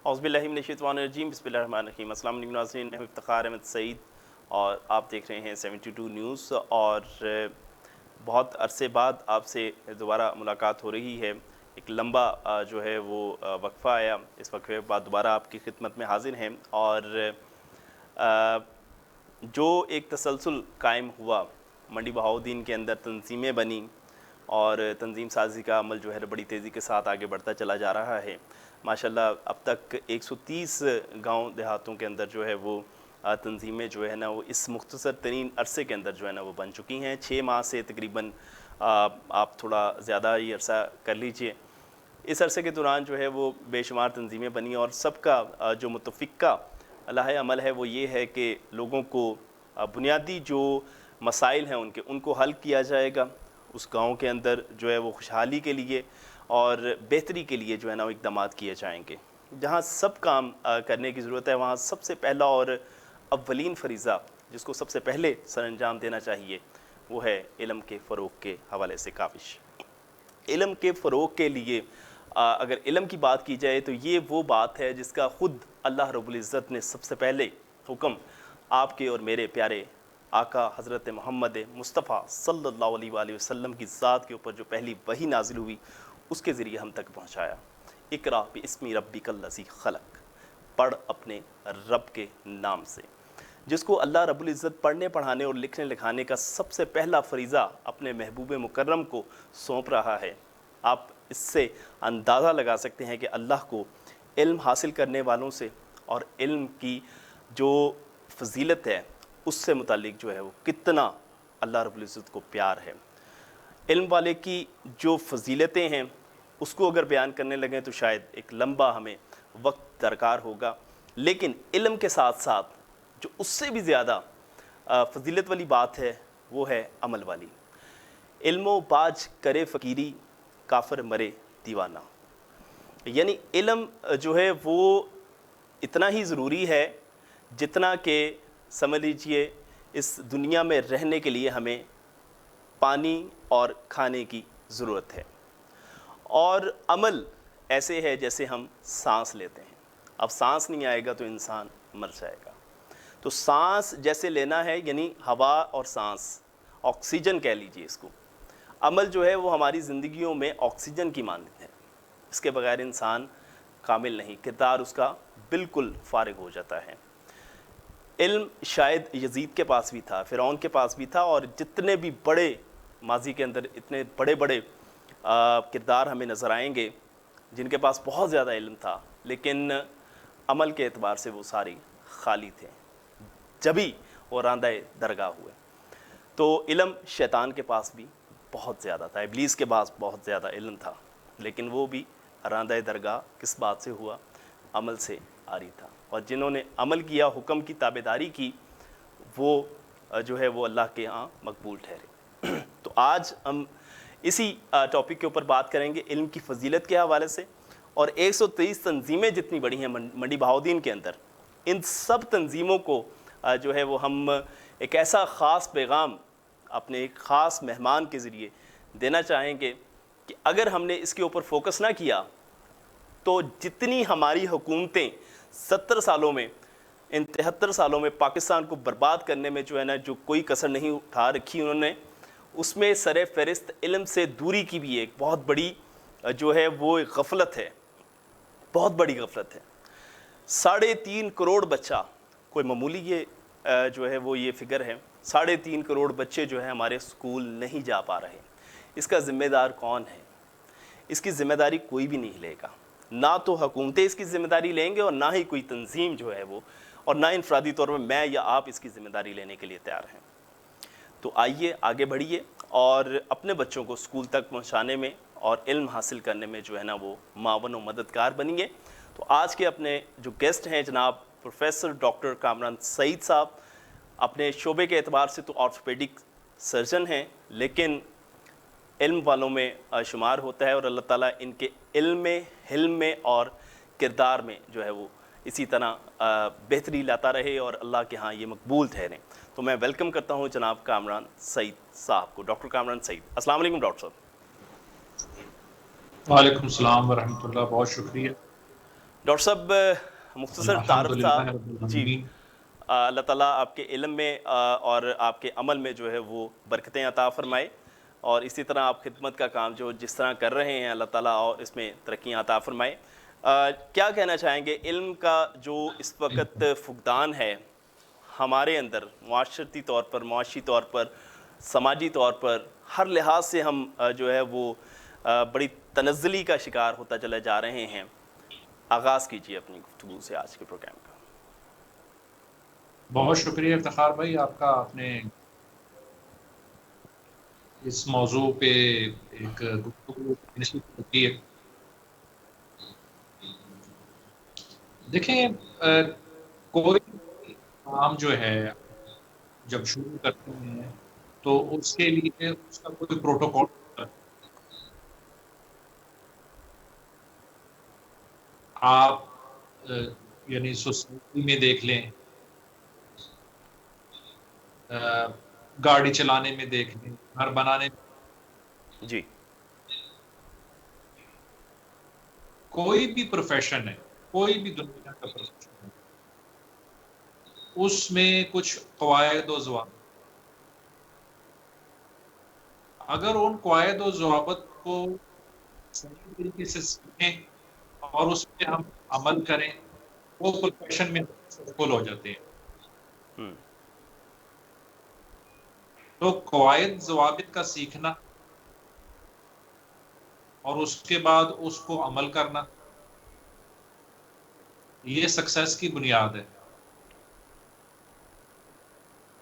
اعوذ باللہ من الشیطان الرجیم، بسم اللہ الرحمن الرحیم۔ السلام علیکم ناظرین، میں افتخار احمد سعید اور آپ دیکھ رہے ہیں 72 نیوز۔ اور بہت عرصے بعد آپ سے دوبارہ ملاقات ہو رہی ہے۔ ایک لمبا جو ہے وہ وقفہ آیا، اس وقفے کے بعد دوبارہ آپ کی خدمت میں حاضر ہیں۔ اور جو ایک تسلسل قائم ہوا، منڈی بہاؤالدین کے اندر تنظیمیں بنیں اور تنظیم سازی کا عمل جو ہے بڑی تیزی کے ساتھ آگے بڑھتا چلا جا رہا ہے۔ ماشاءاللہ اب تک 130 گاؤں دیہاتوں کے اندر جو ہے وہ تنظیمیں جو ہے نا وہ اس مختصر ترین عرصے کے اندر جو ہے نا وہ بن چکی ہیں۔ 6 ماہ سے تقریباً آپ تھوڑا زیادہ ہی عرصہ کر لیجئے، اس عرصے کے دوران جو ہے وہ بے شمار تنظیمیں بنی، اور سب کا جو متفقہ لائحہ عمل ہے وہ یہ ہے کہ لوگوں کو بنیادی جو مسائل ہیں ان کو حل کیا جائے گا۔ اس گاؤں کے اندر جو ہے وہ خوشحالی کے لیے اور بہتری کے لیے جو ہے نا وہ اقدامات کیے جائیں گے۔ جہاں سب کام کرنے کی ضرورت ہے، وہاں سب سے پہلا اور اولین فریضہ جس کو سب سے پہلے سر انجام دینا چاہیے وہ ہے علم کے فروغ کے حوالے سے کاوش۔ علم کے فروغ کے لیے اگر علم کی بات کی جائے تو یہ وہ بات ہے جس کا خود اللہ رب العزت نے سب سے پہلے حکم آپ کے اور میرے پیارے آقا حضرت محمد مصطفیٰ صلی اللہ علیہ وآلہ وسلم کی ذات کے اوپر جو پہلی وحی نازل ہوئی اس کے ذریعے ہم تک پہنچایا۔ اقرأ باسم ربک الذی خلق، پڑھ اپنے رب کے نام سے، جس کو اللہ رب العزت پڑھنے پڑھانے اور لکھنے لکھانے کا سب سے پہلا فریضہ اپنے محبوب مکرم کو سونپ رہا ہے۔ آپ اس سے اندازہ لگا سکتے ہیں کہ اللہ کو علم حاصل کرنے والوں سے اور علم کی جو فضیلت ہے اس سے متعلق جو ہے وہ کتنا اللہ رب العزت کو پیار ہے۔ علم والے کی جو فضیلتیں ہیں اس کو اگر بیان کرنے لگیں تو شاید ایک لمبا ہمیں وقت درکار ہوگا، لیکن علم کے ساتھ ساتھ جو اس سے بھی زیادہ فضیلت والی بات ہے وہ ہے عمل والی۔ علم و باج کرے فقیری، کافر مرے دیوانہ۔ یعنی علم جو ہے وہ اتنا ہی ضروری ہے جتنا کہ سمجھ لیجئے اس دنیا میں رہنے کے لیے ہمیں پانی اور کھانے کی ضرورت ہے، اور عمل ایسے ہے جیسے ہم سانس لیتے ہیں۔ اب سانس نہیں آئے گا تو انسان مر جائے گا، تو سانس جیسے لینا ہے، یعنی ہوا اور سانس، آکسیجن کہہ لیجئے اس کو۔ عمل جو ہے وہ ہماری زندگیوں میں آکسیجن کی مانند ہے، اس کے بغیر انسان کامل نہیں، کردار اس کا بالکل فارغ ہو جاتا ہے۔ علم شاید یزید کے پاس بھی تھا، فرعون کے پاس بھی تھا، اور جتنے بھی بڑے ماضی کے اندر اتنے بڑے بڑے کردار ہمیں نظر آئیں گے جن کے پاس بہت زیادہ علم تھا، لیکن عمل کے اعتبار سے وہ ساری خالی تھے، جبھی وہ راندہ درگاہ ہوئے۔ تو علم شیطان کے پاس بھی بہت زیادہ تھا، ابلیس کے پاس بہت زیادہ علم تھا، لیکن وہ بھی راندہ درگاہ کس بات سے ہوا؟ عمل سے آری تھا۔ اور جنہوں نے عمل کیا، حکم کی تابعداری کی، وہ جو ہے وہ اللہ کے ہاں مقبول ٹھہرے۔ تو آج ہم اسی ٹاپک کے اوپر بات کریں گے، علم کی فضیلت کے حوالے سے۔ اور 123 تنظیمیں جتنی بڑی ہیں منڈی بہاؤالدین کے اندر، ان سب تنظیموں کو جو ہے وہ ہم ایک ایسا خاص پیغام اپنے ایک خاص مہمان کے ذریعے دینا چاہیں گے کہ اگر ہم نے اس کے اوپر فوکس نہ کیا تو جتنی ہماری حکومتیں 70 سالوں میں، ان 73 سالوں میں پاکستان کو برباد کرنے میں جو ہے نا جو کوئی کسر نہیں اٹھا رکھی انہوں نے، اس میں سر فہرست علم سے دوری کی بھی ایک بہت بڑی جو ہے وہ غفلت ہے، بہت بڑی غفلت ہے۔ 3.5 کروڑ بچہ، کوئی معمولی یہ جو ہے وہ یہ فگر ہے، 3.5 کروڑ بچے جو ہے ہمارے اسکول نہیں جا پا رہے۔ اس کا ذمہ دار کون ہے؟ اس کی ذمہ داری کوئی بھی نہیں لے گا، نہ تو حکومتیں اس کی ذمہ داری لیں گے اور نہ ہی کوئی تنظیم جو ہے وہ، اور نہ انفرادی طور پر میں یا آپ اس کی ذمہ داری لینے کے لیے تیار ہیں۔ تو آئیے آگے بڑھیے اور اپنے بچوں کو اسکول تک پہنچانے میں اور علم حاصل کرنے میں جو ہے نا وہ معاون و مددگار بنیے۔ تو آج کے اپنے جو گیسٹ ہیں جناب پروفیسر ڈاکٹر کامران سعید صاحب، اپنے شعبے کے اعتبار سے تو آرتھوپیڈک سرجن ہیں، لیکن علم والوں میں شمار ہوتا ہے، اور اللہ تعالیٰ ان کے علم میں، حلم میں اور کردار میں جو ہے وہ اسی طرح بہتری لاتا رہے اور اللہ کے ہاں یہ مقبول ٹھہریں۔ تو میں ویلکم کرتا ہوں جناب کامران سعید صاحب کو۔ ڈاکٹر کامران سعید، السلام علیکم ڈاکٹر صاحب۔ وعلیکم السلام ورحمۃ اللہ، بہت شکریہ۔ ڈاکٹر صاحب مختصر تعارف تھا الحمدللہ رب جی. العالمین. اللہ تعالیٰ آپ کے علم میں اور آپ کے عمل میں جو ہے وہ برکتیں عطا فرمائے، اور اسی طرح آپ خدمت کا کام جو جس طرح کر رہے ہیں اللہ تعالیٰ اور اس میں ترقیاں عطا فرمائے. کیا کہنا چاہیں گے علم کا جو اس وقت فقدان ہے ہمارے اندر، معاشرتی طور پر، معاشی طور پر، سماجی طور پر، ہر لحاظ سے ہم جو ہے وہ بڑی تنزلی کا شکار ہوتا چلے جا رہے ہیں. آغاز کیجیے اپنی گفتگو سے آج کے پروگرام کا. بہت شکریہ افتخار بھائی آپ کا، آپ نے اس موضوع پہ ایک گفتگو نشست کی ہے. دیکھیں کوئی کام جو ہے جب شروع کرتے ہیں تو اس کے لیے اس کا کوئی پروٹوکول ہوتا ہے. آپ یعنی سوسائٹی میں دیکھ لیں، گاڑی چلانے میں دیکھ لیں، گھر بنانے میں، جی. کوئی بھی پروفیشن ہے، کوئی بھی دنیا کا پروفیشن ہے، اس میں کچھ قواعد و ضوابط. اگر ان قواعد و ضوابط کو صحیح طریقے سے سیکھیں اور اس پہ ہم عمل کریں، وہ پروفیشن میں سکسیسفل ہو جاتے ہیں. ہوں. تو قواعد ضوابط کا سیکھنا اور اس کے بعد اس کو عمل کرنا، یہ سکسیس کی بنیاد ہے.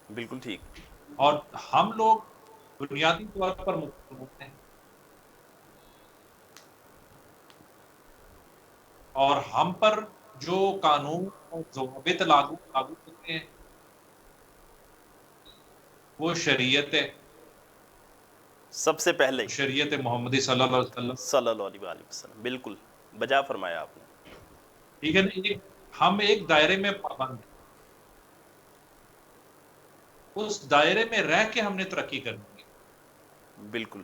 بالکل ٹھیک. اور ہم لوگ بنیادی طور پر مسلمان ہیں، اور ہم پر جو قانون اور ضوابط لاگو ہوتے ہیں وہ شریعت ہے، سب سے پہلے شریعت محمدی صلی اللہ علیہ وسلم. صلی اللہ علیہ وآلہ وسلم. بالکل بجا فرمایا آپ نے. ٹھیک ہے نا، ہم ایک دائرے میں پابند ہیں، اس دائرے میں رہ کے ہم نے ترقی کرنی ہے. بالکل.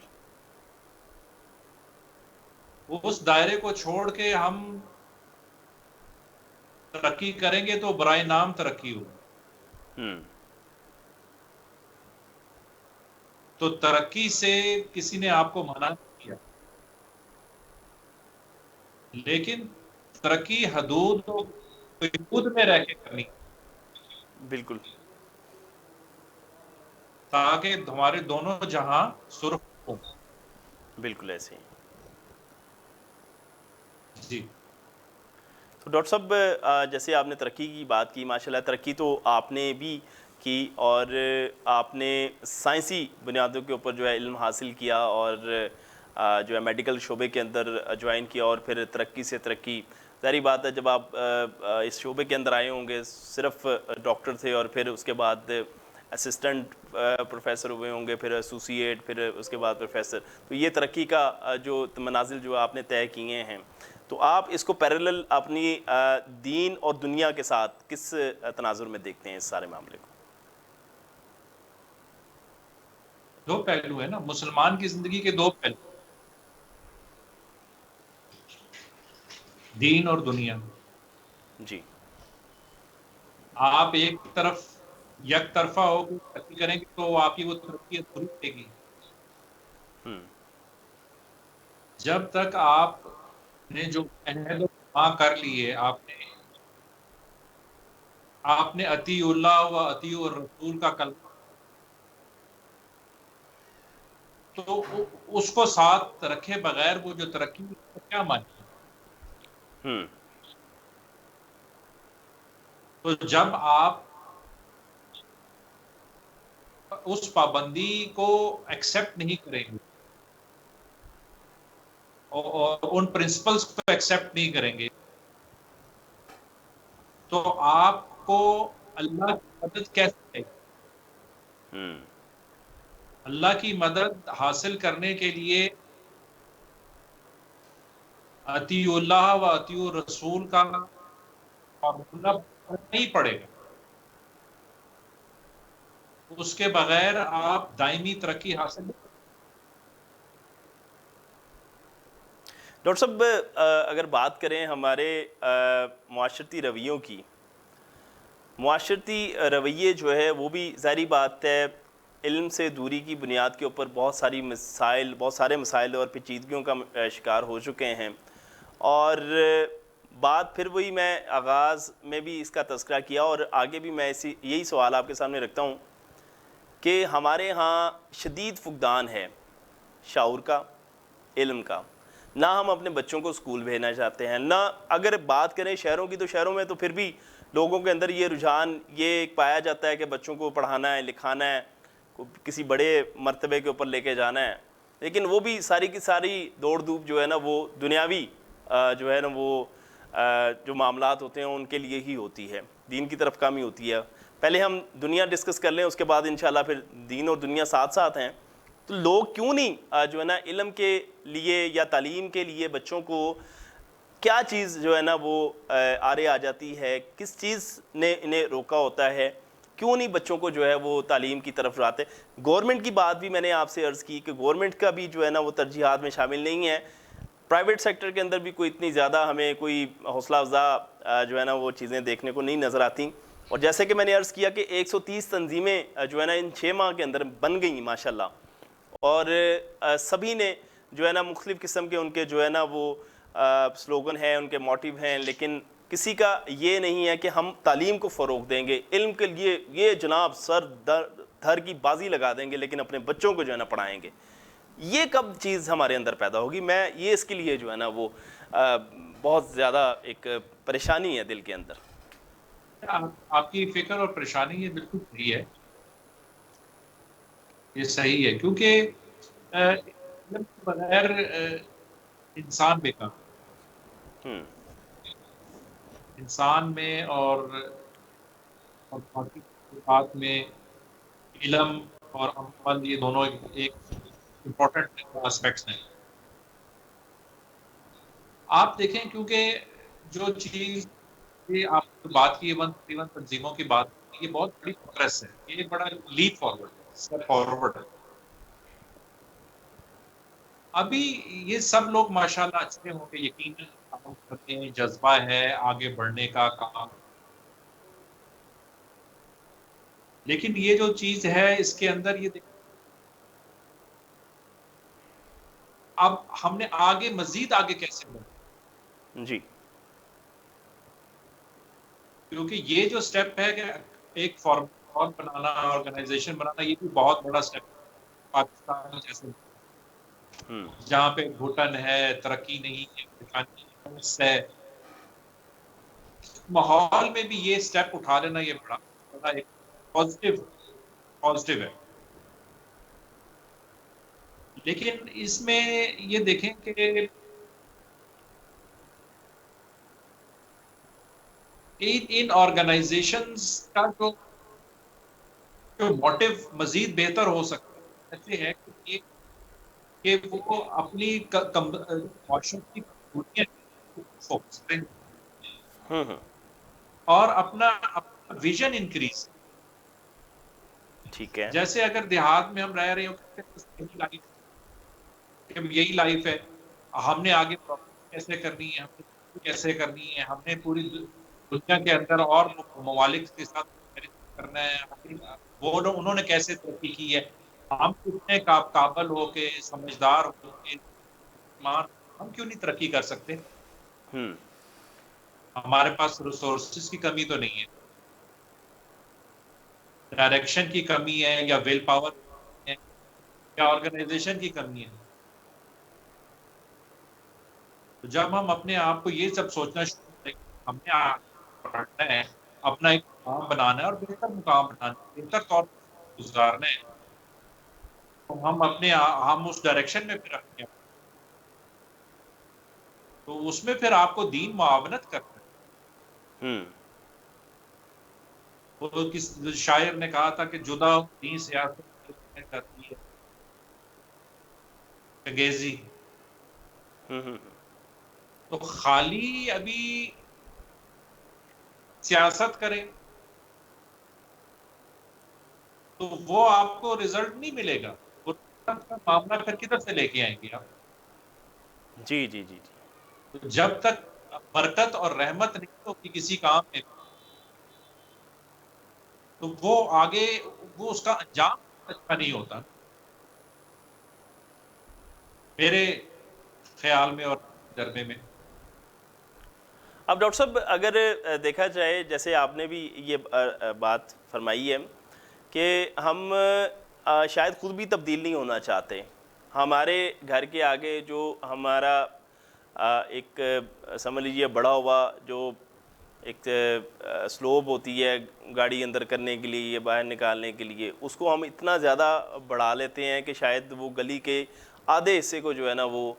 اس دائرے کو چھوڑ کے ہم ترقی کریں گے تو برائے نام ترقی ہوگی. ہوں. تو ترقی سے کسی نے آپ کو منع نہیں کیا، لیکن ترقی حدود میں رہ کے کرنی بالکل. تاکہ ہمارے دونوں جہاں سرخ ہوں. بالکل ایسے ہی. جی. تو ڈاکٹر صاحب جیسے آپ نے ترقی کی بات کی، ماشاءاللہ ترقی تو آپ نے بھی کی، اور آپ نے سائنسی بنیادوں کے اوپر جو ہے علم حاصل کیا، اور جو ہے میڈیکل شعبے کے اندر جوائن کیا، اور پھر ترقی سے ترقی. ظاہری بات ہے جب آپ اس شعبے کے اندر آئے ہوں گے صرف ڈاکٹر تھے، اور پھر اس کے بعد اسسٹنٹ پروفیسر ہوئے ہوں گے، پھر ایسوسیٹ، پھر اس کے بعد پروفیسر. تو یہ ترقی کا جو منازل جو آپ نے طے کیے ہیں، تو آپ اس کو پیرالل اپنی دین اور دنیا کے ساتھ کس تناظر میں دیکھتے ہیں اس سارے معاملے کو؟ دو پہلو ہیں نا، مسلمان کی زندگی کے دو پہلو، دین اور دنیا. جی. آپ ایک طرف یک طرفہ ہو کے ترقی کریں گے تو آپ کی وہ ترقی ادھوری رہے گی. ہوں. جب تک آپ نے جو عہد و وفا کر لیے، آپ نے اطیع اللہ و اطیع الرسول کا کلمہ، تو اس کو ساتھ رکھے بغیر وہ جو ترقی کیا مانی. ہوں. تو جب آپ اس پابندی کو ایکسپٹ نہیں کریں گے اور ان پرنسپلز کو ایکسپٹ نہیں کریں گے، تو آپ کو اللہ کی مدد کیسے آئے گی؟ ہوں. اللہ کی مدد حاصل کرنے کے لیے اطیع اللہ و اطیع الرسول کا فارمولا پڑھنا ہی پڑے گا. اس کے بغیر آپ دائمی ترقی حاصل نہیں. ڈاکٹر صاحب اگر بات کریں ہمارے معاشرتی رویوں کی، معاشرتی رویے جو ہے وہ بھی ظاہری بات ہے علم سے دوری کی بنیاد کے اوپر بہت سارے مسائل اور پیچیدگیوں کا شکار ہو چکے ہیں، اور بات پھر وہی میں آغاز میں بھی اس کا تذکرہ کیا اور آگے بھی میں یہی سوال آپ کے سامنے رکھتا ہوں کہ ہمارے ہاں شدید فقدان ہے شعور کا، علم کا۔ نہ ہم اپنے بچوں کو اسکول بھیجنا چاہتے ہیں، نہ اگر بات کریں شہروں کی تو شہروں میں تو پھر بھی لوگوں کے اندر یہ رجحان یہ پایا جاتا ہے کہ بچوں کو پڑھانا ہے، لکھانا ہے، کسی بڑے مرتبے کے اوپر لے کے جانا ہے، لیکن وہ بھی ساری کی ساری دوڑ دھوپ جو ہے نا وہ دنیاوی جو ہے نا وہ جو معاملات ہوتے ہیں ان کے لیے ہی ہوتی ہے، دین کی طرف کم ہی ہوتی ہے۔ پہلے ہم دنیا ڈسکس کر لیں، اس کے بعد انشاءاللہ پھر دین اور دنیا ساتھ ساتھ ہیں۔ تو لوگ کیوں نہیں جو ہے نا علم کے لیے یا تعلیم کے لیے بچوں کو کیا چیز جو ہے نا وہ آرے آ جاتی ہے، کس چیز نے انہیں روکا ہوتا ہے، کیوں نہیں بچوں کو جو ہے وہ تعلیم کی طرف لاتے؟ گورنمنٹ کی بات بھی میں نے آپ سے عرض کی کہ گورنمنٹ کا بھی جو ہے نا وہ ترجیحات میں شامل نہیں ہے، پرائیویٹ سیکٹر کے اندر بھی کوئی اتنی زیادہ ہمیں کوئی حوصلہ افزا جو ہے نا وہ چیزیں دیکھنے کو نہیں نظر آتی۔ اور جیسے کہ میں نے عرض کیا کہ 130 تنظیمیں جو ہے نا ان 6 ماہ کے اندر بن گئیں ماشاءاللہ، اور سبھی نے جو ہے نا مختلف قسم کے ان کے جو ہے نا وہ سلوگن ہیں، ان کے موٹیو ہیں، لیکن کسی کا یہ نہیں ہے کہ ہم تعلیم کو فروغ دیں گے، علم کے لیے یہ جناب سر دھر کی بازی لگا دیں گے لیکن اپنے بچوں کو جو ہے نا پڑھائیں گے۔ یہ کب چیز ہمارے اندر پیدا ہوگی؟ میں یہ اس کے لیے جو ہے نا وہ بہت زیادہ ایک پریشانی ہے دل کے اندر۔ آپ کی فکر اور پریشانی یہ بالکل صحیح ہے، یہ صحیح ہے، کیونکہ علم کے بغیر انسان بیکار، انسان میں اور باقی بات میں علم اور عمل یہ دونوں ایک امپورٹنٹ اسپیکٹس ہیں۔ آپ دیکھیں کیونکہ جو چیز یہ آپ نے بات کی ایون تنظیموں کی بات کی، یہ بہت بڑی پروگرس ہے، یہ ایک بڑا لیپ فارورڈ ہے، اسٹیپ فارورڈ ہے۔ ابھی یہ سب لوگ ماشاءاللہ اچھے ہوں کہ یقیناً کام کرتے ہیں، جذبہ ہے آگے بڑھنے کا کام، لیکن یہ جو چیز ہے اس کے اندر یہ دیکھیں اب ہم نے مزید آگے کیسے بڑھنا، جی کیونکہ یہ جو سٹیپ ہے کہ ایک فارم بنانا، آرگنائزیشن بنانا، یہ بھی بہت بڑا سٹیپ ہے پاکستان جیسے جہاں پہ گھٹن ہے، ترقی نہیں ہے، پریشانی ہے، ماحول میں بھی یہ سٹیپ اٹھا لینا یہ بڑا ایک پازیٹیو ہے۔ لیکن اس میں یہ دیکھیں کہ ان آرگنائزیشنز کا جو موٹیو مزید بہتر ہو سکتا ہے ایسے ہے کہ وہ اپنی معاشرت کی کمزوریاں فوکس کریں اور اپنا ویژن انکریز۔ ٹھیک ہے۔ جیسے اگر دیہات میں ہم رہ رہے ہو کہ یہی لائف ہے، ہم نے آگے پروگرس کیسے کرنی ہے، ہم نے کیسے کرنی ہے، ہم نے پوری دنیا کے اندر اور ممالک کے ساتھ کرنا ہے، انہوں نے کیسے ترقی کی ہے، ہم کتنے قابل ہو کے سمجھدار ہو کے ہم کیوں نہیں ترقی کر سکتے؟ ہمارے پاس ریسورسز کی کمی تو نہیں ہے، ڈائریکشن کی کمی ہے یا ویل پاور ہے یا آرگنائزیشن کی کمی ہے۔ تو جب ہم اپنے آپ کو یہ سب سوچنا شروع کریں، ہم نے پڑھنا ہے، اپنا ایک مقام بنانا ہے اور بہتر مقام بنانا ہے، بہتر طور پر گزارنا ہے، تو ہم اس ڈائریکشن میں پھر رکھتے ہیں، تو اس میں پھر آپ کو دین معاونت کرتا ہے۔ وہ کس شاعر نے کہا تھا کہ جدا دین سیاست کرتی ہے انگیزی، تو خالی ابھی سیاست کریں تو وہ آپ کو رزلٹ نہیں ملے گا، وہ معاملہ پھر کدھر سے لے کے آئیں گے آپ؟ جی جی جی جی تو جب تک برکت اور رحمت نہیں ہوتی کسی کام میں تو وہ آگے وہ اس کا انجام اچھا نہیں ہوتا میرے خیال میں اور تجربے میں. اب ڈاکٹر صاحب اگر دیکھا جائے جیسے آپ نے بھی یہ بات فرمائی ہے کہ ہم شاید خود بھی تبدیل نہیں ہونا چاہتے. ہمارے گھر کے آگے جو ہمارا ایک سمجھ لیجیے بڑا ہوا جو ایک سلوب ہوتی ہے گاڑی اندر کرنے کے لیے یا باہر نکالنے کے لیے، اس کو ہم اتنا زیادہ بڑھا لیتے ہیں کہ شاید وہ گلی کے آدھے حصے کو جو ہے نا وہ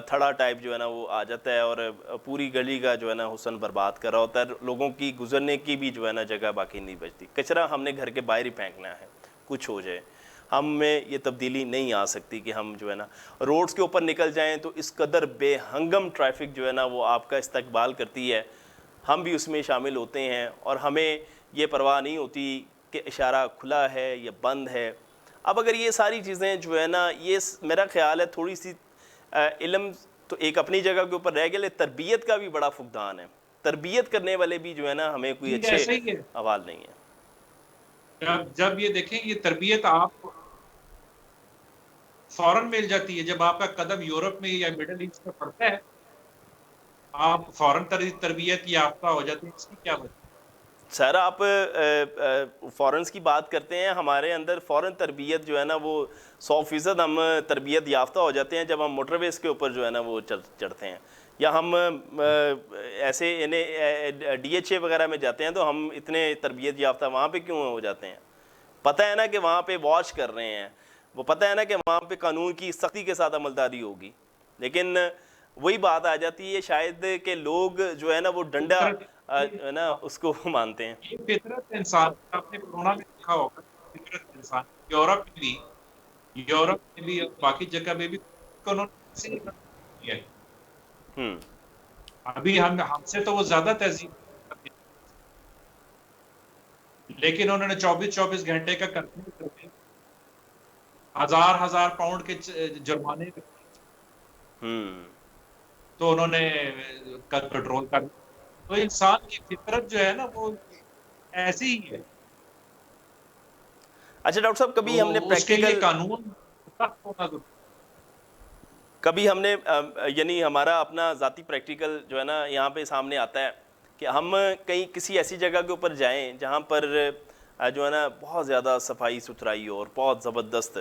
تھڑا ٹائپ جو ہے نا وہ آ جاتا ہے اور پوری گلی کا جو ہے نا حسن برباد کر رہا ہوتا ہے. لوگوں کی گزرنے کی بھی جو ہے نا جگہ باقی نہیں بچتی. کچرا ہم نے گھر کے باہر ہی پھینکنا ہے کچھ ہو جائے. ہم میں یہ تبدیلی نہیں آ سکتی کہ ہم جو ہے نا روڈز کے اوپر نکل جائیں تو اس قدر بے ہنگم ٹریفک جو ہے نا وہ آپ کا استقبال کرتی ہے. ہم بھی اس میں شامل ہوتے ہیں اور ہمیں یہ پرواہ نہیں ہوتی کہ اشارہ کھلا ہے یا بند ہے. اب اگر یہ ساری چیزیں جو ہے نا یہ میرا خیال ہے تھوڑی سی علم تو ایک اپنی جگہ کے اوپر رہ گیا لیکن تربیت کا بھی بڑا فقدان ہے. تربیت کرنے والے بھی جو ہے نا ہمیں کوئی جی اچھے ایسے ہی ہے. حوال نہیں ہیں. جب یہ دیکھیں یہ تربیت آپ کو فوراً مل جاتی ہے جب آپ کا قدم یورپ میں یا مڈل ایسٹ میں پڑتا ہے آپ فوراً تربیت یافتہ ہو جاتے ہیں. اس کی کیا وجہ؟ سر آپ فورنس کی بات کرتے ہیں، ہمارے اندر فوراً تربیت جو ہے نا وہ 100% ہم تربیت یافتہ ہو جاتے ہیں جب ہم موٹر ویز کے اوپر جو ہے نا وہ چڑھتے ہیں یا ہم ایسے ڈی ایچ اے وغیرہ میں جاتے ہیں تو ہم اتنے تربیت یافتہ وہاں پہ کیوں ہو جاتے ہیں؟ پتہ ہے نا کہ وہاں پہ واچ کر رہے ہیں، وہ پتہ ہے نا کہ وہاں پہ قانون کی سختی کے ساتھ عملداری ہوگی، لیکن وہی بات آ جاتی ہے شاید کہ لوگ جو ہے نا وہ ڈنڈا فطرت ہے نا اس کو مانتے ہیں. یہ فطرت انسان آپ نے کورونا میں دیکھا ہوگا فطرت انسان یورپ میں بھی اور باقی جگہ میں بھی انہوں نے ایسے ہی کیا ہے. ہوں ابھی ہم سے تو وہ زیادہ تہذیب لیکن انہوں نے 24 گھنٹے کا کرفیو کر دیا، ہزار پاؤنڈ کے جرمانے ہوں تو انہوں نے کنٹرول کر دیا. تو انسان کی فطرت جو ہے نا وہ ایسی ہی ہے. اچھا ڈاکٹر صاحب تو اس کے لیے قانون سخت ہونا ضروری. کبھی ہم نے یعنی ہمارا اپنا ذاتی پریکٹیکل جو ہے نا یہاں پہ سامنے آتا ہے کہ ہم کہیں کسی ایسی جگہ کے اوپر جائیں جہاں پر جو ہے نا بہت زیادہ صفائی ستھرائی ہو اور بہت زبردست،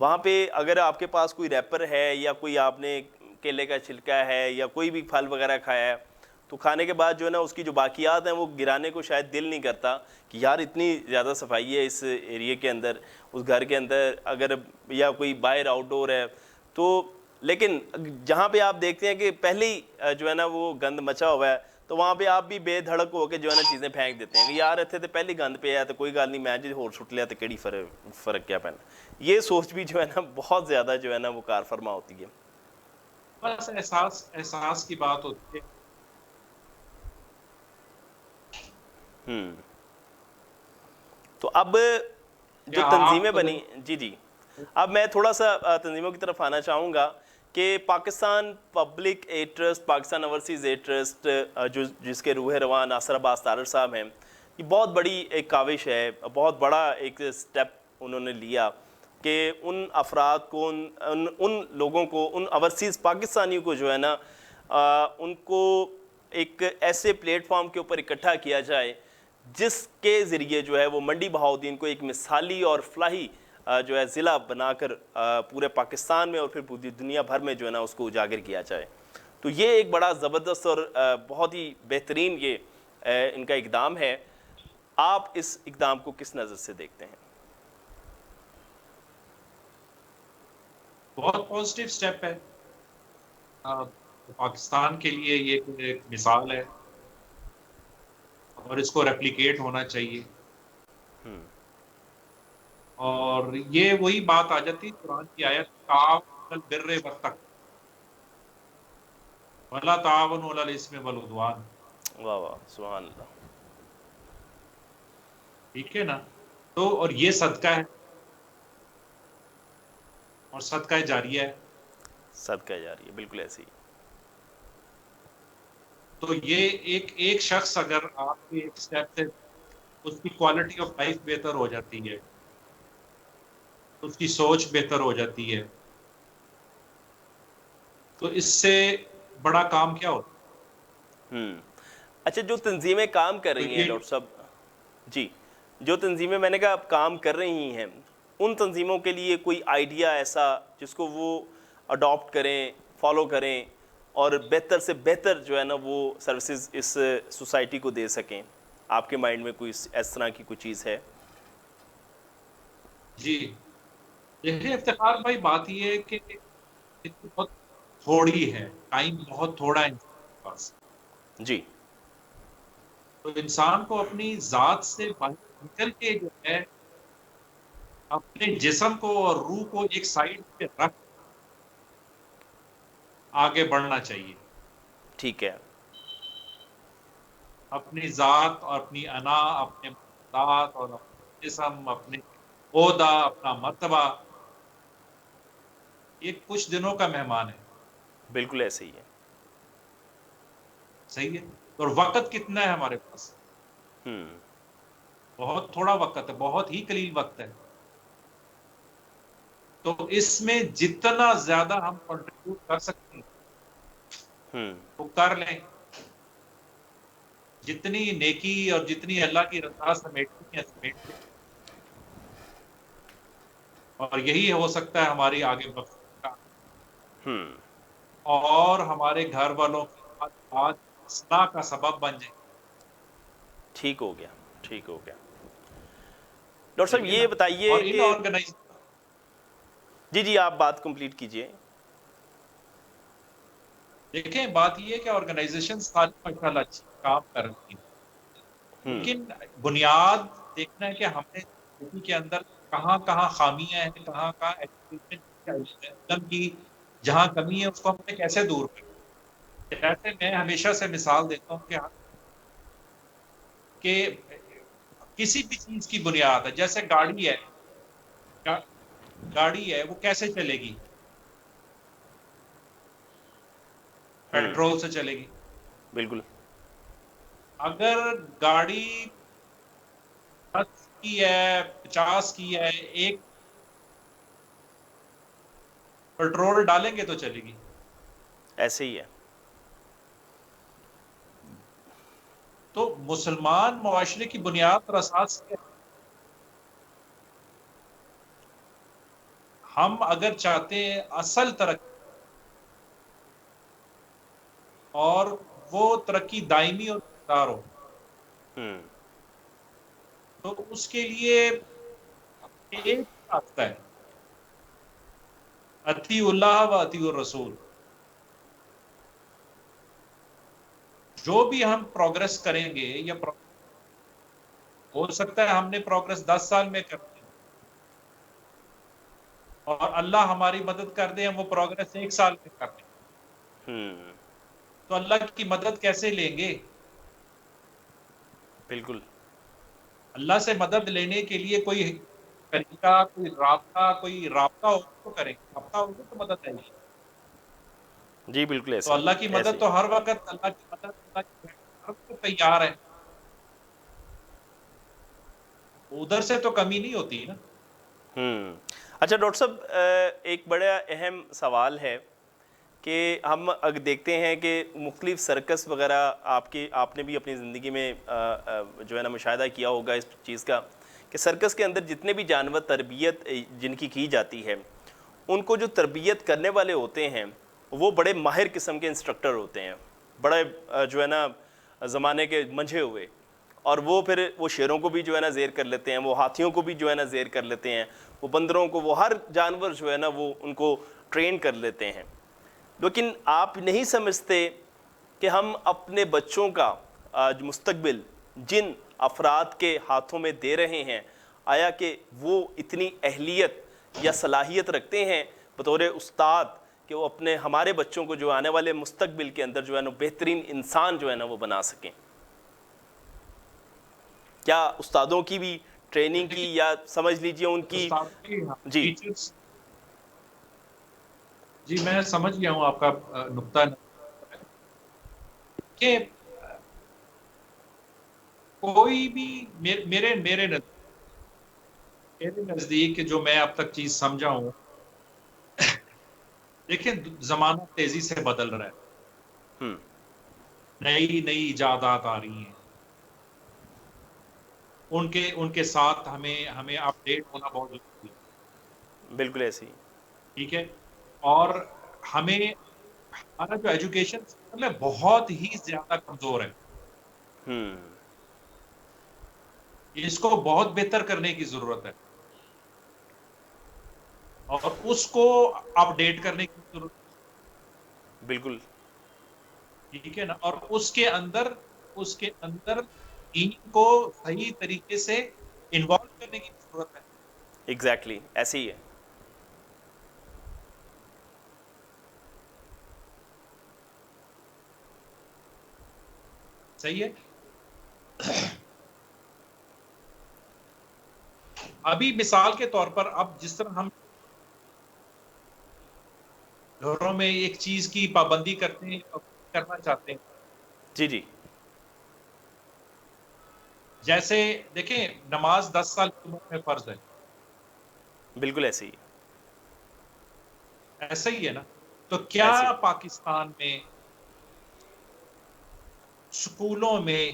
وہاں پہ اگر آپ کے پاس کوئی ریپر ہے یا کوئی آپ نے کیلے کا چھلکا ہے یا کوئی بھی پھل وغیرہ کھایا ہے تو کھانے کے بعد جو ہے نا اس کی جو باقیات ہیں وہ گرانے کو شاید دل نہیں کرتا کہ یار اتنی زیادہ صفائی ہے اس ایریے کے اندر، اس گھر کے اندر، اگر یا کوئی باہر آؤٹ ڈور ہے تو. لیکن جہاں پہ آپ دیکھتے ہیں کہ پہلے ہی جو ہے نا وہ گند مچا ہوا ہے تو وہاں پہ آپ بھی بے دھڑک ہو کے جو ہے نا چیزیں پھینک دیتے ہیں کہ یار اتنے تو پہلی گند پہ ہے تو کوئی گل نہیں میں جی ہور سٹ لیا تو کیڑی فرق کیا پہنا. یہ سوچ بھی جو ہے نا بہت زیادہ جو ہے نا وہ کار فرما ہوتی ہے. بس احساس کی بات ہوتی ہے. تو اب جو کیا تنظیمیں آپ بنی جی اب میں تھوڑا سا تنظیموں کی طرف آنا چاہوں گا کہ Pakistan public aid trust, Pakistan overseas aid trust جس کے روح رواں ناصر عباس طارر صاحب ہیں، یہ بہت بڑی ایک کاوش ہے، بہت بڑا ایک سٹیپ انہوں نے لیا کہ ان افراد کو ان لوگوں کو ان اوورسیز پاکستانیوں کو جو ہے نا ان کو ایک ایسے پلیٹ فارم کے اوپر اکٹھا کیا جائے جس کے ذریعے جو ہے وہ منڈی بہاؤالدین کو ایک مثالی اور فلاحی جو ہے ضلع بنا کر پورے پاکستان میں اور پھر پوری دنیا بھر میں جو ہے نا اس کو اجاگر کیا جائے. تو یہ ایک بڑا زبردست اور بہت ہی بہترین یہ ان کا اقدام ہے. آپ اس اقدام کو کس نظر سے دیکھتے ہیں؟ بہت پازیٹیو سٹیپ ہے. پاکستان کے لیے یہ ایک مثال ہے اور اس کو ریپلیکیٹ ہونا چاہیے. اور یہ وہی بات آ جاتی قرآن کی آیت تعاون البر والتقوی ولا تعاونوا علی الاثم والعدوان. واہ واہ سبحان اللہ. ٹھیک ہے نا. تو اور یہ صدقہ ہے اور صدقہ جاریہ ہے. صدقہ جاری ہے بالکل ایسے ہی. تو یہ ایک شخص اگر آپ کے ایک سٹیپ سے اس کی کوالٹی آف لائف بہتر ہو جاتی ہے، اس کی سوچ بہتر ہو جاتی ہے، تو اس سے بڑا کام کیا ہوتا ہوں اچھا، جو تنظیمیں کام کر ہے؟ تو رہی ہیں یہ ڈاکٹر صاحب، جی، جو تنظیمیں میں نے کہا اب کام کر رہی ہیں، ان تنظیموں کے لیے کوئی آئیڈیا ایسا جس کو وہ اڈاپٹ کریں، فالو کریں اور بہتر سے بہتر جو ہے نا وہ سروسز اس سوسائٹی کو دے سکیں، آپ کے مائنڈ میں کوئی اس طرح کی کوئی چیز ہے؟ جی دیکھیں افتخار بھائی، بات یہ ہے کہ بہت تھوڑی ہے، ٹائم بہت تھوڑا ہے انسان کے پاس، جی تو انسان کو اپنی ذات سے باہر نکل کے جو ہے اپنے جسم کو اور روح کو ایک سائڈ پہ رکھ آگے بڑھنا چاہیے. ٹھیک ہے. اپنی ذات اور اپنی انا، اپنے ذات اور اپنے جسم، اپنے عہدہ، اپنا مرتبہ، یہ کچھ دنوں کا مہمان ہے. بالکل ایسے ہی ہے. صحیح ہے. اور وقت کتنا ہے ہمارے پاس؟ بہت تھوڑا وقت ہے، بہت ہی قلیل وقت ہے. تو اس میں جتنا زیادہ ہم کنٹریبیوٹ کر سکتے ہیں وہ کر لیں. جتنی نیکی اور جتنی اللہ کی رضا سمیٹنی ہے سمیٹ لیں، اور یہی ہو سکتا ہے ہماری آگے بڑھنے کا اور ہمارے گھر والوں کی آج اصلاح کا سبب بن جائے. ٹھیک ہو گیا، ٹھیک ہو گیا. ڈاکٹر صاحب صحیح ہے نا. یہ بتائیے اور ان کہ آرگنائز جی آپ بات کمپلیٹ کیجئے. دیکھیں بات یہ ہے کہ آرگنائزیشن ساری ماشاءاللہ اچھی کام کر رہی ہیں، لیکن بنیاد دیکھنا ہے کہ ہم نے زندگی کے اندر کہاں کہاں خامیاں ہیں، کہاں کہاں ایجوکیشن کی جہاں کمی ہے اس کو ہم نے کیسے دور کریں. جیسے میں ہمیشہ سے مثال دیتا ہوں کہ کسی بھی چیز کی بنیاد ہے. جیسے گاڑی ہے وہ کیسے چلے گی؟ پیٹرول سے چلے گی. بالکل. اگر گاڑی 10 کی ہے، 50 کی ہے، ایک پیٹرول ڈالیں گے تو چلے گی. ایسے ہی ہے. تو مسلمان معاشرے کی بنیاد اور اساس کیا ہے؟ ہم اگر چاہتے ہیں اصل ترقی اور وہ ترقی دائمی اور مقدار ہو، تو اس کے لیے ایک راستہ ہے، اطیع اللہ و اطیع الرسول. جو بھی ہم پروگرس کریں گے یا ہو سکتا ہے ہم نے پروگرس 10 سال میں کرنی ہے اور اللہ ہماری مدد کر دے ہم وہ پروگرس 1 سال میں کر لیں. تو اللہ کی مدد کیسے لیں گے؟ بالکل. اللہ سے مدد لینے کے لیے کوئی طریقہ، کوئی رابطہ ہو تو کریں گے، رابطہ ہوگا تو مدد آئے گی. جی بالکل تو ایسے ہی اللہ کی ایسے مدد ہی. تو ہر وقت، اللہ کی مدد اللہ کی ہر وقت تیار ہے، ادھر سے تو کمی نہیں ہوتی نا. اچھا ڈاکٹر صاحب، ایک بڑا اہم سوال ہے کہ ہم اگر دیکھتے ہیں کہ مختلف سرکس وغیرہ آپ نے بھی اپنی زندگی میں جو ہے نا مشاہدہ کیا ہوگا اس چیز کا، کہ سرکس کے اندر جتنے بھی جانور تربیت جن کی جاتی ہے، ان کو جو تربیت کرنے والے ہوتے ہیں وہ بڑے ماہر قسم کے انسٹرکٹر ہوتے ہیں، بڑے جو ہے نا زمانے کے منجھے ہوئے، اور وہ پھر وہ شیروں کو بھی جو ہے نا زیر کر لیتے ہیں، وہ ہاتھیوں کو بھی جو ہے نا زیر کر لیتے ہیں، وہ بندروں کو، وہ ہر جانور جو ہے نا وہ ان کو ٹرین کر لیتے ہیں. لیکن آپ نہیں سمجھتے کہ ہم اپنے بچوں کا مستقبل جن افراد کے ہاتھوں میں دے رہے ہیں، آیا کہ وہ اتنی اہلیت یا صلاحیت رکھتے ہیں بطور استاد کہ وہ اپنے ہمارے بچوں کو جو آنے والے مستقبل کے اندر جو ہے نا بہترین انسان جو ہے نا وہ بنا سکیں؟ کیا استادوں کی بھی ٹریننگ کی، یا سمجھ لیجئے ان کی. استاد کی جی ٹیچرز، جی میں سمجھ گیا ہوں آپ کا نقطہ. کہ کوئی بھی میرے نزدیک جو میں اب تک چیز سمجھا ہوں، دیکھیں زمانہ تیزی سے بدل رہا ہے، ہوں نئی نئی ایجادات آ رہی ہیں، ان کے ساتھ ہمیں اپ ڈیٹ ہونا بہت ضروری ہے، بالکل ایسی. ٹھیک ہے، اور ہمارا جو ایجوکیشن سسٹم ہے بہت ہی زیادہ کمزور ہے، ہوں اس کو بہت بہتر کرنے کی ضرورت ہے، اور اس کو اپ ڈیٹ کرنے کی ضرورت بالکل. ہے، ٹھیک ہے نا، اور اس کے اندر دین کو صحیح طریقے سے انوالو کرنے کی ضرورت ہے. ایگزیکٹلی ایسے ہی ہے. صحیح ہے. ابھی مثال کے طور پر اب جس طرح ہم گھروں میں ایک چیز کی پابندی کرتے ہیں اور کرنا چاہتے ہیں، جی جی. جیسے دیکھیں نماز 10 سال کی عمر میں فرض ہے، بالکل ایسے ہی. ایسا ہی ہے نا. تو کیا ایسے ہی. پاکستان میں سکولوں میں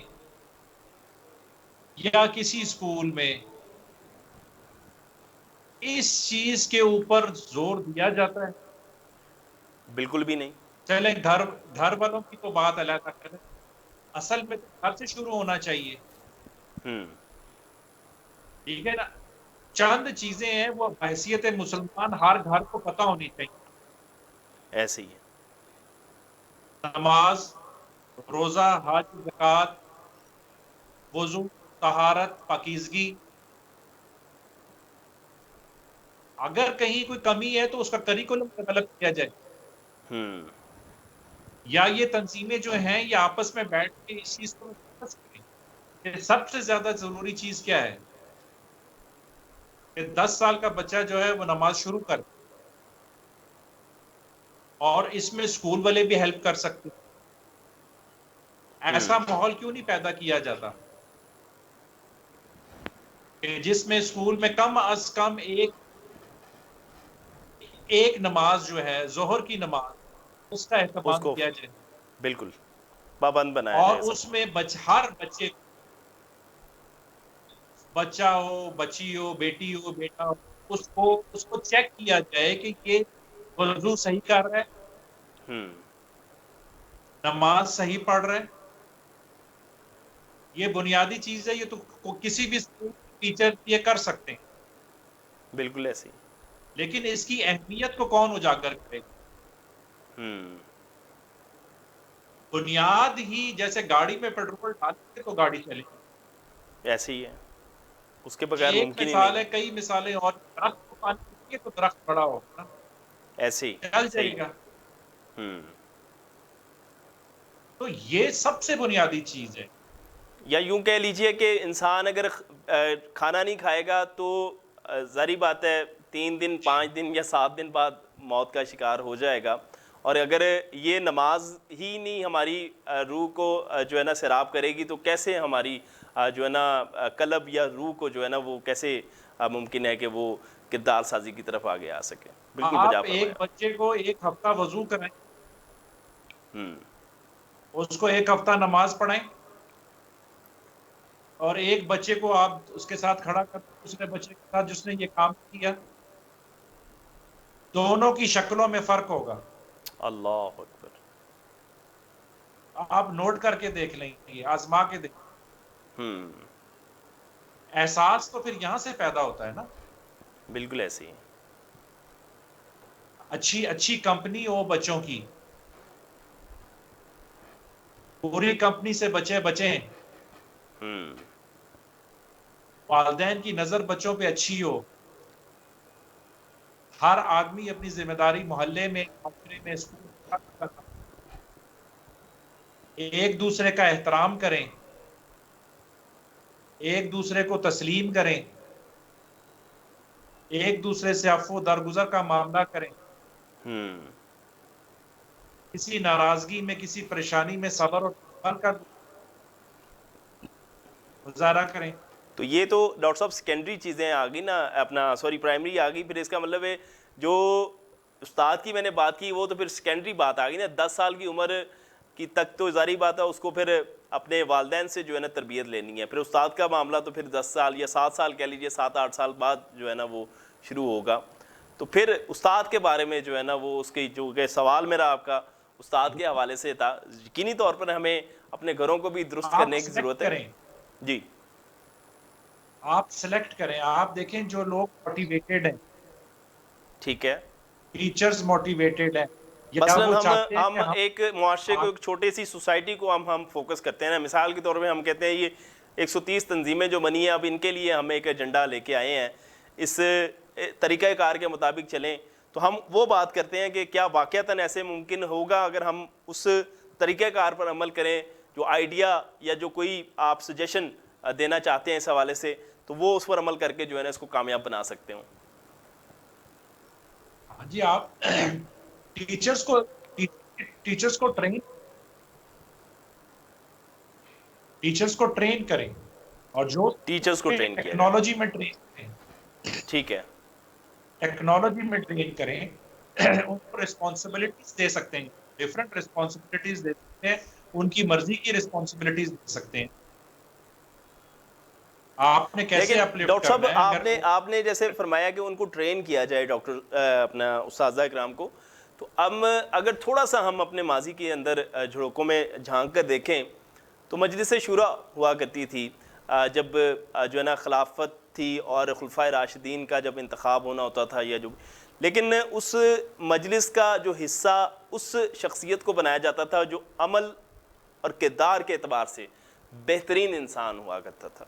یا کسی اسکول میں اس چیز کے اوپر زور دیا جاتا ہے؟ بالکل بھی نہیں. چلیں گھر والوں کی تو بات علیحدہ کریں، اصل میں تو گھر سے شروع ہونا چاہیے، ہوں ٹھیک ہے نا. چند چیزیں ہیں وہ بحیثیت مسلمان ہر گھر کو پتہ ہونی چاہیے: ایسے ہی ہے. نماز، روزہ، حج، زکوٰۃ، وضو، طہارت، پاکیزگی. اگر کہیں کوئی کمی ہے تو اس کا کریکولم ڈیولپ کیا جائے، ہوں یا یہ تنظیمیں جو ہیں یہ آپس میں بیٹھ کے اس چیز کو ڈسکس کریں کہ سب سے زیادہ ضروری چیز کیا ہے کہ 10 سال کا بچہ جو ہے وہ نماز شروع کر، اور اس میں اسکول والے بھی ہیلپ کر سکتے ہیں. ہوں ایسا ماحول کیوں نہیں پیدا کیا جاتا کہ جس میں اسکول میں کم از کم ایک نماز جو ہے ظہر کی نماز اس کا اس اہتمام کو کیا جائے، بالکل پابند بنایا اور جائے سب اس کو. میں ہر بچہ ہو، بچی ہو، بیٹی ہو، بیٹا ہو، اس کو چیک کیا جائے کہ یہ وضو صحیح کر رہا ہے، ہوں نماز صحیح پڑھ رہے. یہ بنیادی چیز ہے، یہ تو کسی بھی اسکول ٹیچر یہ کر سکتے ہیں، بالکل ایسے ہی. لیکن اس کی اہمیت کو کون اجاگر کرے گا؟ ہوں بنیاد ہی جیسے گاڑی میں پیٹرول ڈالیں گے تو گاڑی چلے گی. ایسے ہی ہے. اس کے بغیر ایک ممکن ہی نہیں مثال ہے. ہے، کئی مثالیں اور. درخت کو پانی دیں گے تو درخت بڑا ہوگا نا، ایسے ہی. چل صحیح. جائے گا. ہوں تو یہ سب سے بنیادی چیز ہے. یا یوں کہہ لیجئے کہ انسان اگر کھانا نہیں کھائے گا تو ظاہری بات ہے 3 دن 5 دن یا 7 دن بعد موت کا شکار ہو جائے گا. اور اگر یہ نماز ہی نہیں ہماری روح کو جو ہے نا سیراب کرے گی تو کیسے ہماری جو ہے نا قلب یا روح کو جو ہے نا وہ کیسے ممکن ہے کہ وہ کردار سازی کی طرف آگے آ سکے. بالکل بجا آپ ایک فرمایا. بچے کو ایک ہفتہ وضو کرائیں، ہوں اس کو ایک ہفتہ نماز پڑھائیں، اور ایک بچے کو آپ اس کے ساتھ کھڑا کر دوسرے بچے کے ساتھ جس نے یہ کام کیا، دونوں کی شکلوں میں فرق ہوگا. اللہ اکبر. آپ نوٹ کر کے دیکھ لیں گے، آزما کے دیکھ. ہوں احساس تو پھر یہاں سے پیدا ہوتا ہے نا. بالکل ایسے ہی. اچھی کمپنی ہو بچوں کی، پوری کمپنی سے بچیں، ہوں والدین کی نظر بچوں پہ اچھی ہو، ہر آدمی اپنی ذمہ داری محلے میں، معاشرے میں، اسکول میں ایک دوسرے کا احترام کریں، ایک دوسرے کو تسلیم کریں، ایک دوسرے سے عفو درگزر کا معاملہ کریں، ہوں کسی ناراضگی میں، کسی پریشانی میں صبر اور عمل کا مظاہرہ کریں. تو یہ تو ڈاکٹر صاحب سیکنڈری چیزیں آ گئی نا, اپنا سوری پرائمری آ گئی. پھر اس کا مطلب ہے جو استاد کی میں نے بات کی وہ تو پھر سیکنڈری بات آ گئی نا. 10 سال کی عمر کی تک تو ظاہری بات ہے اس کو پھر اپنے والدین سے جو ہے نا تربیت لینی ہے. پھر استاد کا معاملہ تو پھر 10 سال یا 7 سال کہہ لیجیے, 7-8 سال بعد جو ہے نا وہ شروع ہوگا. تو پھر استاد کے بارے میں جو ہے نا وہ اس کی جو کہ سوال میرا آپ کا استاد کے حوالے سے تھا, یقینی طور پر ہمیں اپنے گھروں کو بھی درست آپ کرنے کی سلیکٹ ضرورت ہے. کریں, جی آپ سلیکٹ کریں. آپ دیکھیں جو لوگ موٹیویٹیڈ ہیں, ٹھیک ہے. ٹیچرز موٹیویٹیڈ ہیں, یا مثلا وہ ہم چاہتے ہیں ہم کہ ایک معاشرے کو, آپ ایک چھوٹی سی سوسائٹی کو ہم فوکس کرتے ہیں نا. مثال کے طور پہ ہم کہتے ہیں یہ 130 تنظیمیں جو بنی ہیں, اب ان کے لیے ہم ایک ایجنڈا لے کے آئے ہیں, اس طریقہ کار کے مطابق چلیں. تو ہم وہ بات کرتے ہیں کہ کیا واقعتاً ایسے ممکن ہوگا اگر ہم اس طریقہ کار پر عمل کریں, جو آئیڈیا یا جو کوئی آپ سجیشن دینا چاہتے ہیں اس حوالے سے, تو وہ اس پر عمل کر کے جو ہے نا اس کو کامیاب بنا سکتے ہوں. ہاں جی, آپ ٹیچرز کو ٹیچرز کو ٹرین کریں, اور جو ٹیچرز کو ٹرین کیا جائے, ٹیکنالوجی میں ٹرین کریں, ٹھیک ہے. ٹیکنالوجی میں ٹرین کریں. ان کو رسپانسبلٹیز دے سکتے ہیں, ڈفرنٹ رسپانسبلٹیز دے سکتے ہیں, ان کی مرضی کی رسپانسبلٹیز دے سکتے ہیں. آپ نے کیسے لیکن اپلفٹ ڈاکٹر صاحب کرنا ہے اگر آپ نے جیسے فرمایا کہ ان کو ٹرین کیا جائے ڈاکٹر اپنا اساتذہ اکرام کو, تو اب اگر تھوڑا سا ہم اپنے ماضی کے اندر جھڑکوں میں جھانک کر دیکھیں تو مجلس شورا ہوا کرتی تھی جب جو ہے نا خلافت تھی اور خلفائے راشدین کا جب انتخاب ہونا ہوتا تھا, یا جو لیکن اس مجلس کا جو حصہ اس شخصیت کو بنایا جاتا تھا جو عمل اور کردار کے اعتبار سے بہترین انسان ہوا کرتا تھا.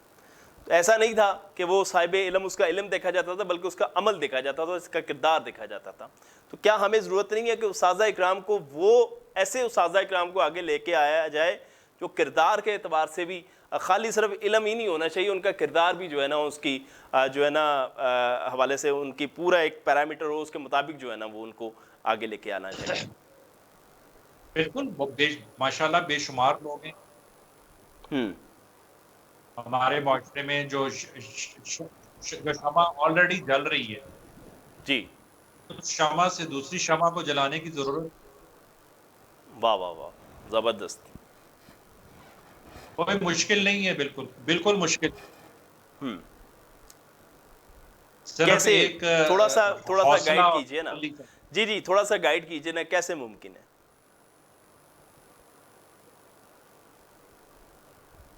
تو ایسا نہیں تھا کہ وہ صاحب علم, اس کا علم دیکھا جاتا تھا, بلکہ اس کا عمل دیکھا جاتا تھا, اس کا کردار دیکھا جاتا تھا. تو کیا ہمیں ضرورت نہیں ہے کہ اساتذہ اکرام کو وہ ایسے اساتذہ اکرام کو آگے لے کے آیا جائے جو کردار کے اعتبار سے بھی, خالی صرف علم ہی نہیں ہونا چاہیے, ان کا کردار بھی جو ہے نا اس کی جو ہے نا حوالے سے ان کی پورا ایک پیرامیٹر ہو, اس کے مطابق جو ہے نا وہ ان کو آگے لے کے آنا چاہیے. بالکل ماشاء اللہ بے شمار لوگ ہیں ہمارے معاشرے میں جو شمع آلریڈی جل رہی ہے, جی اس شمع سے دوسری شمع کو جلانے کی ضرورت واہ واہ واہ, زبردست. کوئی مشکل نہیں ہے, بالکل بالکل مشکل. صرف کیسے, ایک تھوڑا سا حوصلہ گائیڈ اور کیجئے نا. تسلی کا. جی جی تھوڑا سا گائیڈ کیجئے نا, کیسے ممکن ہے؟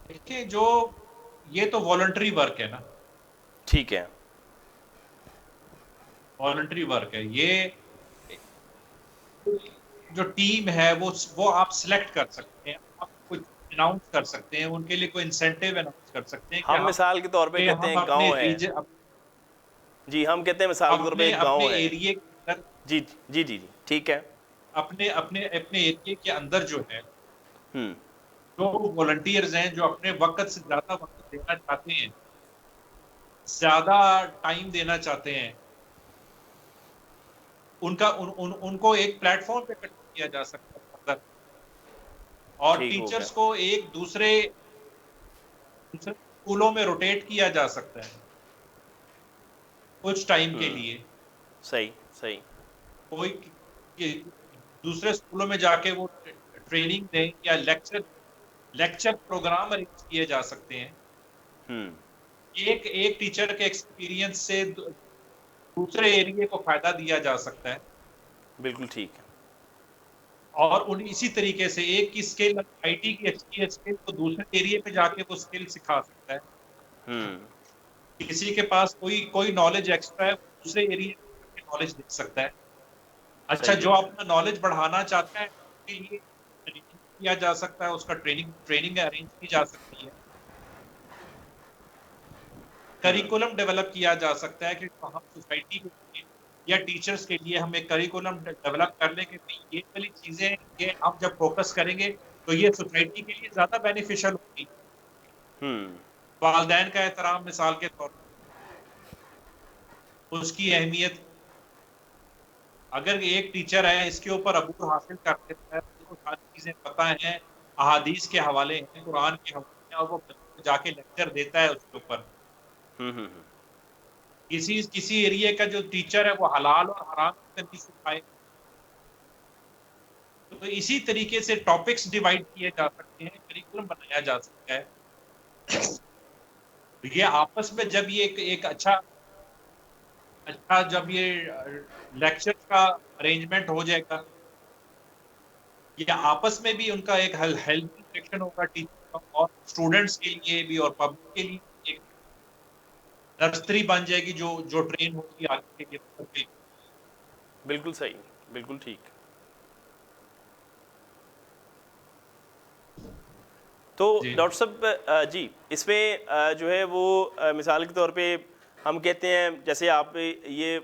دیکھیں جو یہ تو والنٹری ورک ہے نا, ٹھیک ہے. والنٹری ورک ہے یہ. جو ٹیم ہے وہ آپ سلیکٹ کر سکتے ہیں, آپ کچھ اناؤنس کر سکتے ہیں, ان کے لیے کوئی انسینٹیو اناؤنس کر سکتے ہیں ہم مثال کے طور پہ کہ کہتے ہیں ہم ایک اپنے گاؤں ہے, ریجن جی ہم کہتے ہیں مثال کے طور پہ ایک اپنے گاؤں ہے, ایریے کے اندر, جی جی جی جی ٹھیک ہے. اپنے ایریے کے اندر جو ہے, جو والنٹیئرز ہیں جو اپنے وقت سے زیادہ وقت دینا چاہتے ہیں, زیادہ ٹائم دینا چاہتے ہیں, ان کو ایک پلیٹ فارم پہ اکٹھا کیا جا سکتا ہے, اور ٹھیک ہو گیا, ٹیچرز کو ایک دوسرے اسکولوں میں روٹیٹ کیا جا سکتا ہے کچھ ٹائم کے لیے. صحیح صحیح. کوئی دوسرے اسکولوں میں جا کے وہ ٹریننگ دیں, یا لیکچر پروگرام ارینج کیے جا سکتے ہیں. ایک ٹیچر کے ایکسپیرینس سے دوسرے ایریے کو فائدہ دیا جا سکتا ہے. بالکل ٹھیک ہے. اور اسی طریقے سے ایک کی اسکل آئی ٹی کی اچھی اسکل کو دوسرے ایریے پہ جا کے وہ اسکل سکھا سکتا ہے. کسی کے پاس کوئی نالج ایکسٹرا ہے, دوسرے ایریے میں نالج دے سکتا ہے. اچھا, صحیح جو ہو گیا. اپنا نالج بڑھانا چاہتا ہے اس کے لیے کیا جا سکتا ہے, اس کا ٹریننگ ارینج کی جا سکتی ہے. کریکولم ڈیولپ کیا جا سکتا ہے کہ ہم سوسائٹی کے لیے یا ٹیچرز کے لیے ہم ایک کریکولم ڈیولپ کر لیں کہ یہ والی چیزیں یہ ہم جب فوکس کریں گے تو یہ سوسائٹی کے لیے زیادہ بینیفیشل ہوگی. والدین کا احترام مثال کے طور پر, اس کی اہمیت, اگر ایک ٹیچر ہے اس کے اوپر عبور حاصل کر لیتا ہے, اس کو ساری چیزیں پتہ ہیں, احادیث کے حوالے ہیں، قرآن کے حوالے ہیں، اور وہ بچوں کو جا کے لیکچر دیتا ہے اس کے اوپر. ہوں. کسی ایریے کا جو ٹیچر ہے وہ حلال اور حرام کی تمیز سکھائے. تو اسی طریقے سے ٹاپکس ڈیوائڈ کیے جا سکتے ہیں، کریکولم بنایا جا سکتا ہے. یہ آپس میں جب یہ ایک اچھا جب یہ لیکچر کا ارینجمنٹ ہو جائے گا، یہ آپس میں بھی ان کا ایک ہیلتھی سیکشن ہوگا ٹیچر کا، اور اسٹوڈنٹس کے لیے بھی اور پبلک کے لیے بھی ایک نرسری بن جائے گی جو ٹرین ہوگی آگے کے لیے. بالکل صحیح، بالکل ٹھیک. تو جی ڈاکٹر صاحب جی اس میں جو ہے وہ مثال کے طور پہ ہم کہتے ہیں جیسے آپ یہ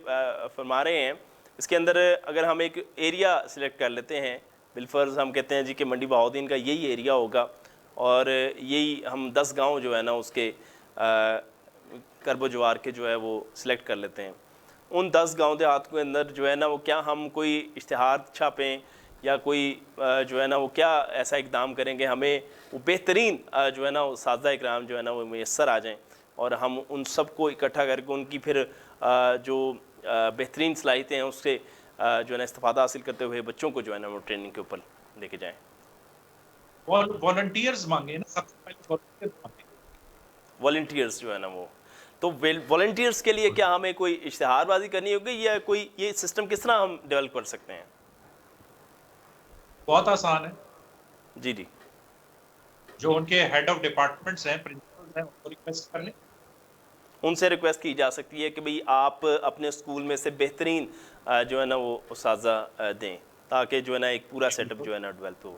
فرما رہے ہیں، اس کے اندر اگر ہم ایک ایریا سلیکٹ کر لیتے ہیں، بالفرض ہم کہتے ہیں جی کہ منڈی بہاؤالدین کا یہی ایریا ہوگا، اور یہی ہم 10 گاؤں جو ہے نا اس کے کرب و جوار کے جو ہے وہ سلیکٹ کر لیتے ہیں. ان 10 گاؤں دیہات کے اندر جو ہے نا وہ کیا ہم کوئی اشتہار چھاپیں یا کوئی جو ہے نا وہ کیا ایسا اقدام کریں کہ ہمیں وہ بہترین جو ہے نا وہ اساتذہ اکرام جو ہے نا وہ میسر آ جائیں، اور ہم ان سب کو اکٹھا کر کے ان کی پھر جو بہترین صلاحیتیں ہیں اس سے جو ہے نا استفادہ حاصل کرتے ہوئے بچوں کو جو ہے نا وہ ٹریننگ کے اوپر لے کے جائیں. والنٹیئرز مانگے نا، سب سے پہلے والنٹیئرز مانگے. والنٹیئرس جو ہے نا وہ تو والنٹیئرس کے لیے کیا ہمیں کوئی اشتہار بازی کرنی ہوگی یا کوئی یہ سسٹم کس طرح ہم ڈیولپ کر سکتے ہیں؟ بہت آسان ہے. جی جی. جو ان کے ہیڈ آف ڈپارٹمنٹس ہیں، پرنسپلز ہیں، ان کو ریکویسٹ کر لیں. ان سے ریکویسٹ کی جا سکتی ہے کہ بھئی آپ اپنے اسکول میں سے بہترین جو ہے نا وہ اساتذہ دیں، تاکہ جو ہے نا ایک پورا سیٹ اپ جو ہے نا ڈیولپ ہو.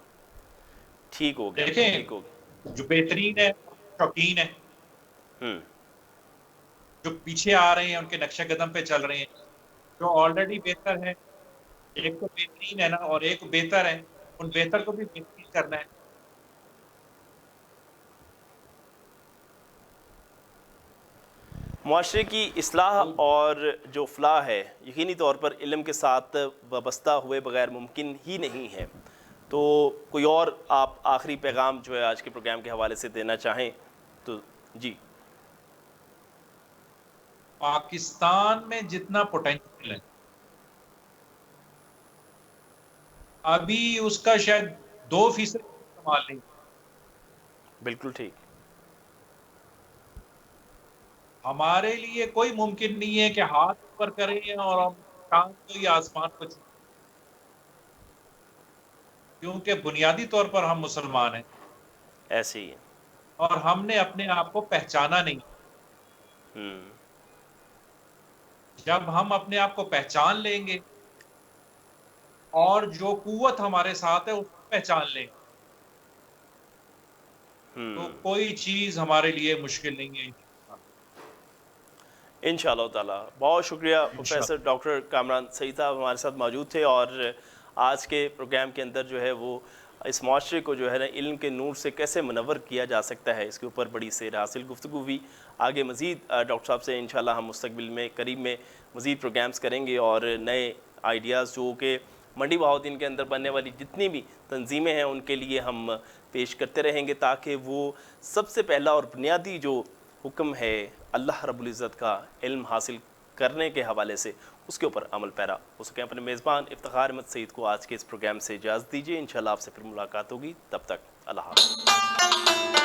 ٹھیک ہو گیا، دیکھیں ٹھیک ہو گیا. جو بہترین ہے شوقین ہے، ہوں. جو پیچھے آ رہے ہیں ان کے نقش قدم پہ چل رہے ہیں، جو آلریڈی بہتر ہے، ایک تو بہترین ہے نا اور ایک بہتر ہے، ان بہتر کو بھی بہترین کرنا ہے. معاشرے کی اصلاح تو اور جو فلاح ہے یقینی طور پر علم کے ساتھ وابستہ ہوئے بغیر ممکن ہی نہیں ہے. تو کوئی اور آپ آخری پیغام جو ہے آج کے پروگرام کے حوالے سے دینا چاہیں تو جی. پاکستان میں جتنا پوٹینشیل ہے ابھی اس کا شاید 2% استعمال نہیں. بالکل ٹھیک. ہمارے لیے کوئی ممکن نہیں ہے کہ ہاتھ اوپر کریں اور ہم چاند کو یا آسمان کو چھویں، کیونکہ بنیادی طور پر ہم مسلمان ہیں ایسے ہی ہے. اور ہم نے اپنے آپ کو پہچانا نہیں. ہوں. جب ہم اپنے آپ کو پہچان لیں گے اور جو قوت ہمارے ساتھ ہے اس کو پہچان لیں گے تو کوئی چیز ہمارے لیے مشکل نہیں ہے. انشاءاللہ تعالیٰ. بہت شکریہ پروفیسر انشاءاللہ. ڈاکٹر کامران سعید صاحب ہمارے ساتھ موجود تھے، اور آج کے پروگرام کے اندر جو ہے وہ اس معاشرے کو جو ہے نا علم کے نور سے کیسے منور کیا جا سکتا ہے اس کے اوپر بڑی سیر حاصل گفتگو ہوئی. آگے مزید ڈاکٹر صاحب سے انشاءاللہ ہم مستقبل میں قریب میں مزید پروگرامز کریں گے، اور نئے آئیڈیاز جو کہ منڈی بہاؤالدین کے اندر بننے والی جتنی بھی تنظیمیں ہیں ان کے لیے ہم پیش کرتے رہیں گے، تاکہ وہ سب سے پہلا اور بنیادی جو حکم ہے اللہ رب العزت کا علم حاصل کرنے کے حوالے سے اس کے اوپر عمل پیرا ہو سکیں. اپنے میزبان افتخار احمد سعید کو آج کے اس پروگرام سے اجازت دیجیے. انشاءاللہ آپ سے پھر ملاقات ہوگی. تب تک اللہ حافظ.